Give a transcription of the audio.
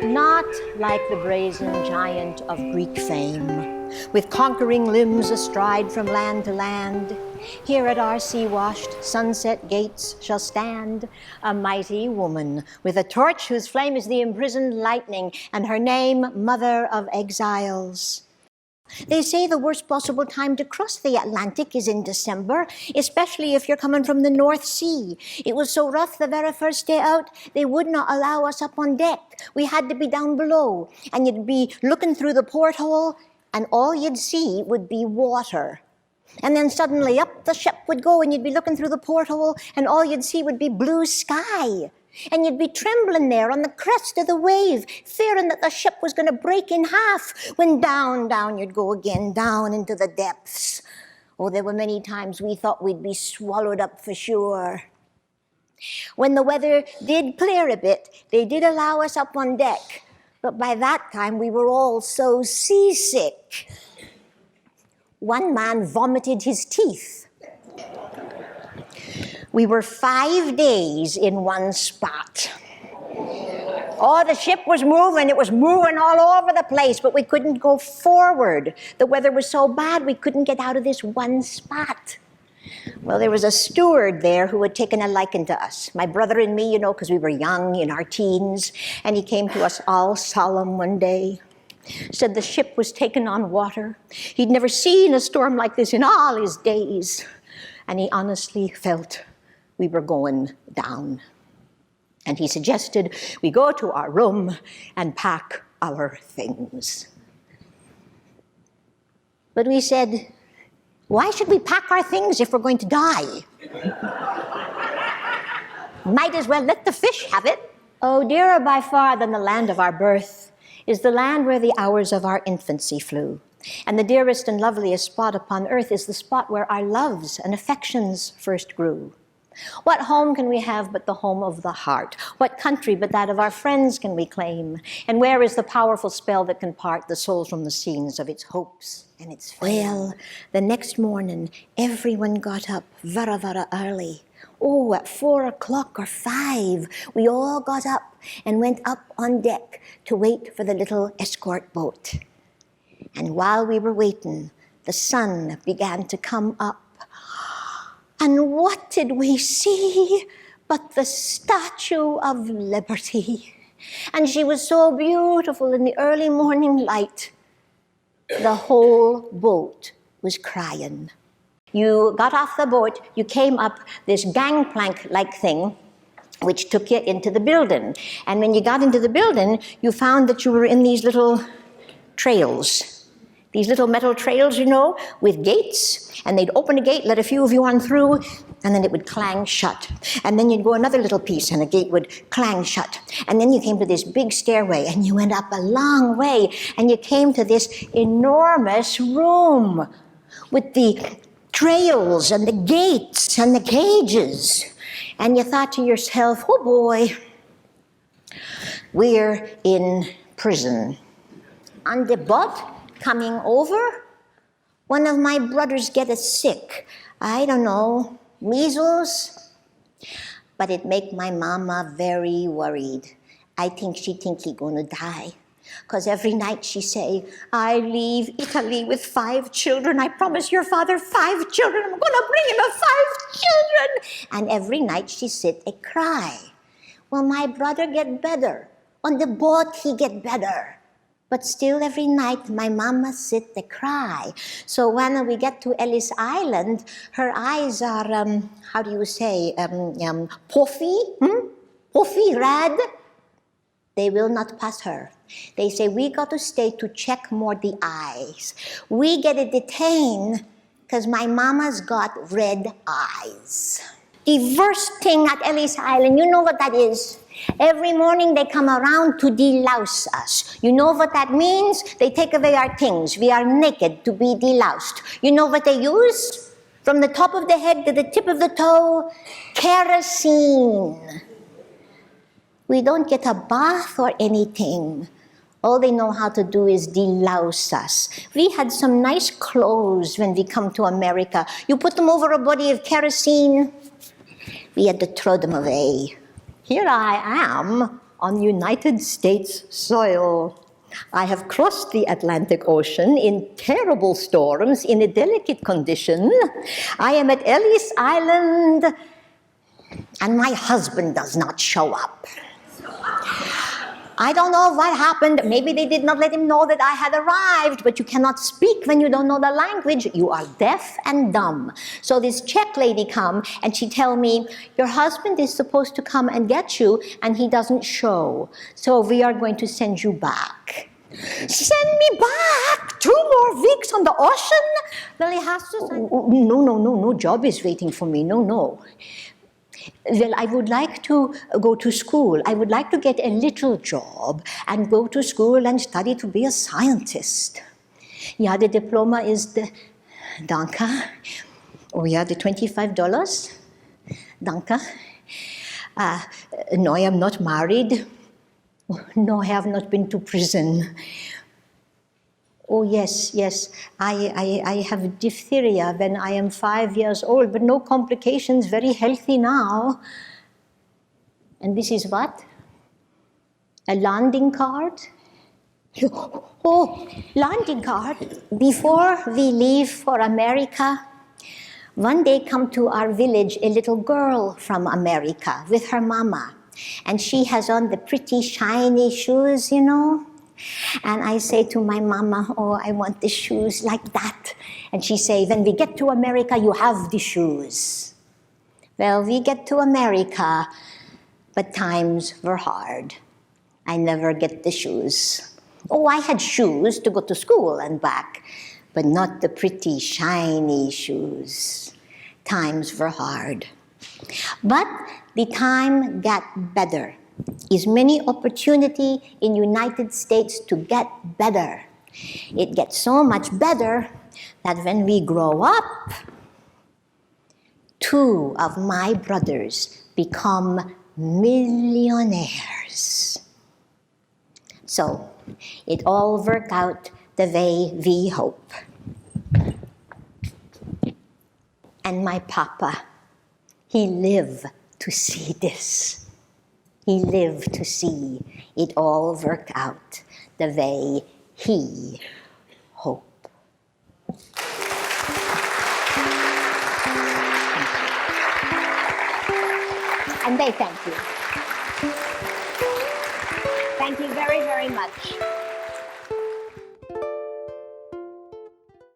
Not like the brazen giant of Greek fame, with conquering limbs astride from land to land. Here at our sea-washed sunset gates shall stand a mighty woman with a torch whose flame is the imprisoned lightning, and her name, Mother of Exiles. They say the worst possible time to cross the Atlantic is in December, especially if you're coming from the North Sea. It was so rough the very first day out, they would not allow us up on deck. We had to be down below, and you'd be looking through the porthole, and all you'd see would be water. And then suddenly up the ship would go, and you'd be looking through the porthole, and all you'd see would be blue sky. And you'd be trembling there on the crest of the wave, fearing that the ship was going to break in half, when down, down you'd go again, down into the depths. Oh, there were many times we thought we'd be swallowed up for sure. When the weather did clear a bit, they did allow us up on deck, but by that time we were all so seasick. One man vomited his teeth. We were 5 days in one spot. Oh, the ship was moving. It was moving all over the place, but we couldn't go forward. The weather was so bad, we couldn't get out of this one spot. Well, there was a steward there who had taken a liking to us. My brother and me, because we were young, in our teens, and he came to us all solemn one day. Said the ship was taking on water. He'd never seen a storm like this in all his days. And he honestly felt we were going down. And he suggested we go to our room and pack our things. But we said, why should we pack our things if we're going to die? Might as well let the fish have it. Oh, dearer by far than the land of our birth is the land where the hours of our infancy flew. And the dearest and loveliest spot upon earth is the spot where our loves and affections first grew. What home can we have but the home of the heart? What country but that of our friends can we claim? And where is the powerful spell that can part the soul from the scenes of its hopes and its fame? Well, the next morning, everyone got up very, very early. Oh, at 4 o'clock or 5, we all got up and went up on deck to wait for the little escort boat. And while we were waiting, the sun began to come up. And what did we see but the Statue of Liberty? And she was so beautiful in the early morning light. The whole boat was crying. You got off the boat, you came up this gangplank-like thing, which took you into the building. And when you got into the building, you found that you were in these little trails. These little metal trails, with gates, and they'd open a gate, let a few of you on through, and then it would clang shut. And then you'd go another little piece, and a gate would clang shut. And then you came to this big stairway, and you went up a long way, and you came to this enormous room with the trails and the gates and the cages. And you thought to yourself, oh boy, we're in prison. On the boat, coming over, one of my brothers get sick. I don't know, measles. But it make my mama very worried. I think she he gonna die. Because every night she say, I leave Italy with 5 children. I promise your father 5 children. I'm gonna bring him 5 children. And every night she sit and cry. Well, my brother get better. On the boat he get better. But still every night my mama sit and cry. So when we get to Ellis Island, her eyes are, puffy? Puffy, red? They will not pass her. They say, we got to stay to check more the eyes. We get it detained because my mama's got red eyes. The worst thing at Ellis Island, you know what that is? Every morning they come around to delouse us. You know what that means? They take away our things. We are naked to be deloused. You know what they use? From the top of the head to the tip of the toe, kerosene. We don't get a bath or anything. All they know how to do is delouse us. We had some nice clothes when we come to America. You put them over a body of kerosene, we had to throw them away. Here I am, on United States soil. I have crossed the Atlantic Ocean in terrible storms in a delicate condition. I am at Ellis Island, and my husband does not show up. I don't know what happened. Maybe they did not let him know that I had arrived, but you cannot speak when you don't know the language. You are deaf and dumb. So this Czech lady come and she tell me, your husband is supposed to come and get you and he doesn't show. So we are going to send you back. Send me back? 2 more weeks on the ocean? Well, he has to send... No job is waiting for me. No. Well, I would like to go to school. I would like to get a little job and go to school and study to be a scientist. Yeah, the diploma is the... Danke. Oh, yeah, the $25. Danke. No, I am not married. No, I have not been to prison. Oh, yes, I have diphtheria when I am 5 years old, but no complications, very healthy now. And this is what? A landing card? Oh, landing card. Before we leave for America, one day come to our village a little girl from America with her mama. And she has on the pretty shiny shoes, you know. And I say to my mama, oh, I want the shoes like that. And she say, when we get to America, you have the shoes. Well, we get to America, but times were hard. I never get the shoes. Oh, I had shoes to go to school and back, but not the pretty shiny shoes. Times were hard. But the time got better. Is many opportunity in United States to get better. It gets so much better that when we grow up, 2 of my brothers become millionaires. So it all worked out the way we hope. And my papa, he lived to see this. He lived to see it all work out the way he hoped. And they thank you. Thank you very, very much.